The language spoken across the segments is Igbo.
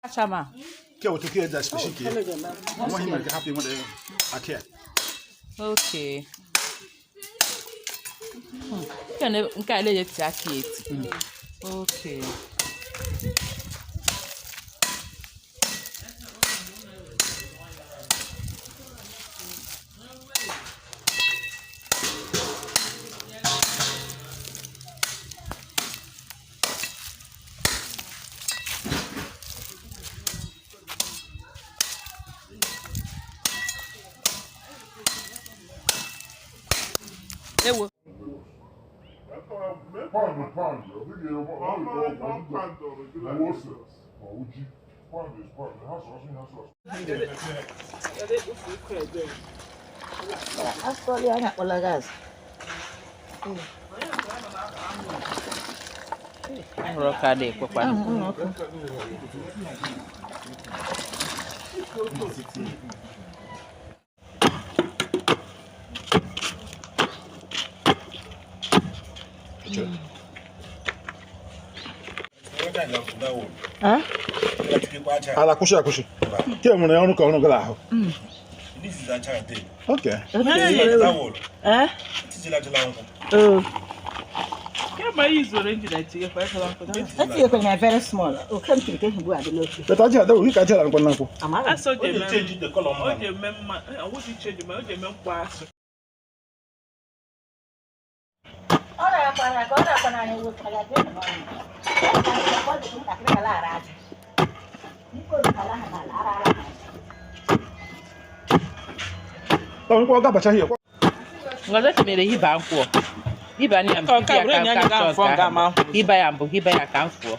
Chama. Care to care that specific. I want him to happy with a care. Okay. Can I let it jacket? Okay. They will. Ala kusha. Kí ọmọ rẹ̀ ọ̀run kan ọ̀run gala ahụ. Okay. Very small. But I just don't we can tell am kwananko. I saw them Change the color. I want to change my pass. Oh, we go bacha here. Ngoja tumere hiba nkwọ. Hiba ni ambi ka hiba ya mbo hiba ya ka nkwọ.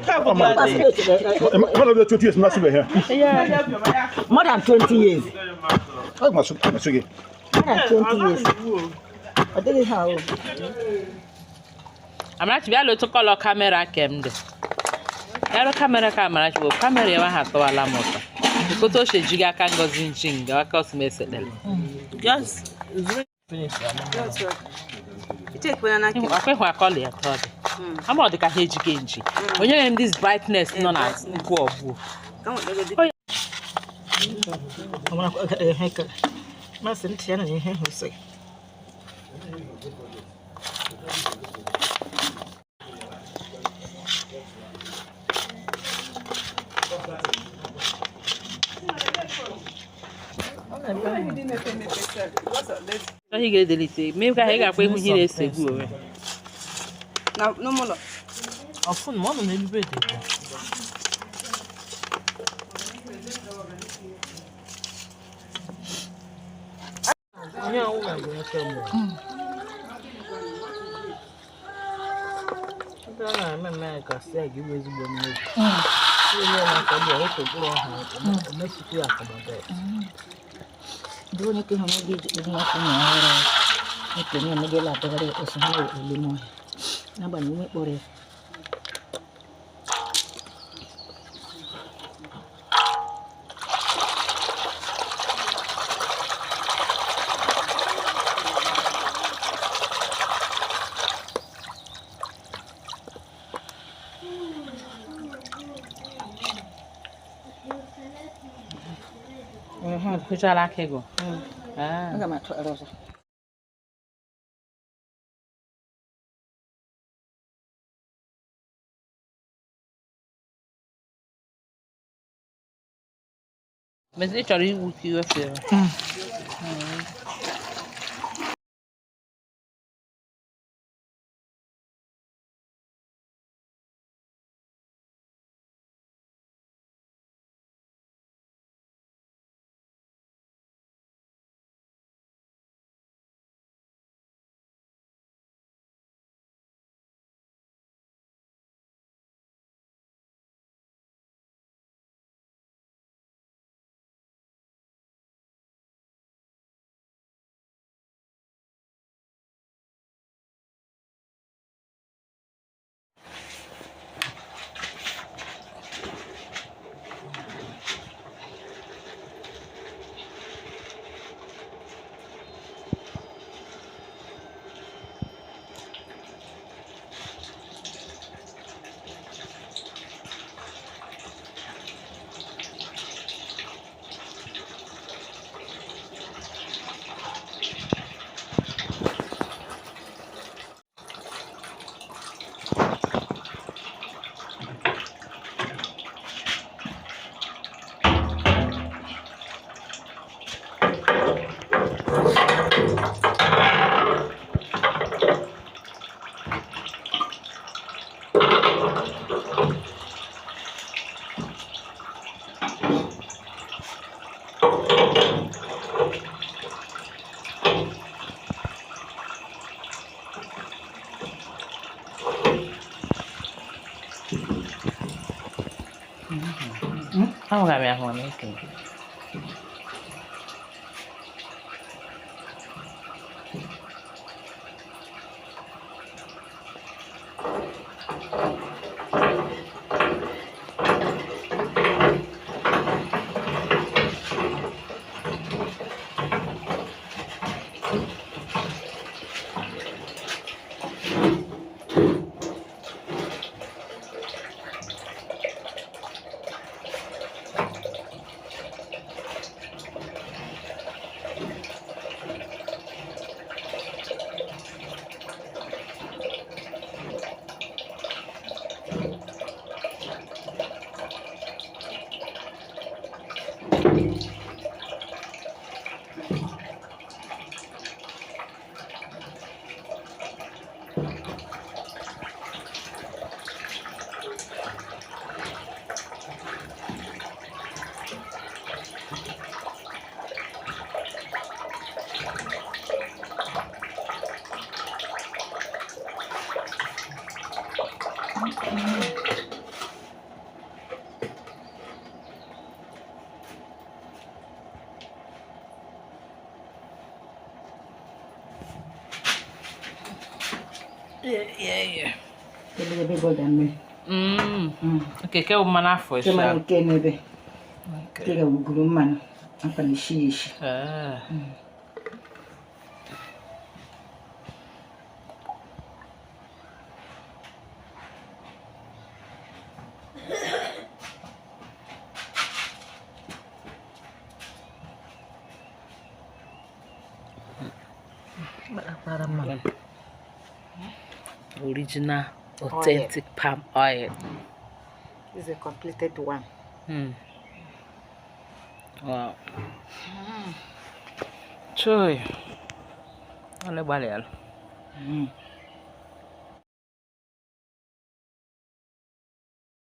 One of the 20 years massive here. Yeah. More than 20 years. Oh, masugi. More than 20 years. I did it how. I'm not to be able to color camera came. Yaro camera chibo camera ya ha to ala moto. Ikoto she jiga kan go zinjing ga cause mesel. Yes. That's right. You take banana cake. Akwe ho akole ya to. Am o de ka heji kenji. Onye em this brightness no na nku obu. Come on. I'm going to heka. Ma sentia na he ho say. He get delete. Me ka he ga kwa hu hire segu o. Na no mo no. Ofun mo no na bibe de. Anya o ga go ka mo. Ndana na na ka se gi wezi bo mo. Ni na ka bo o to bro ha. Na siku ya ka ba. Dua ke hanya di dunia punya. Itu ni media lah tegari usaha limo. Na ba ni bore. Kucha la kego. Enggak mak rosa. Mas e chori u ki o fe. I'm going to have one making. Yeah. The big than me. Okay, que mana foi The já. man can be. Okay. Take a good man. I'm going to sheesh. Ah. Original, authentic palm oil. This is a completed one. Wow. Choy. Ano ba yan?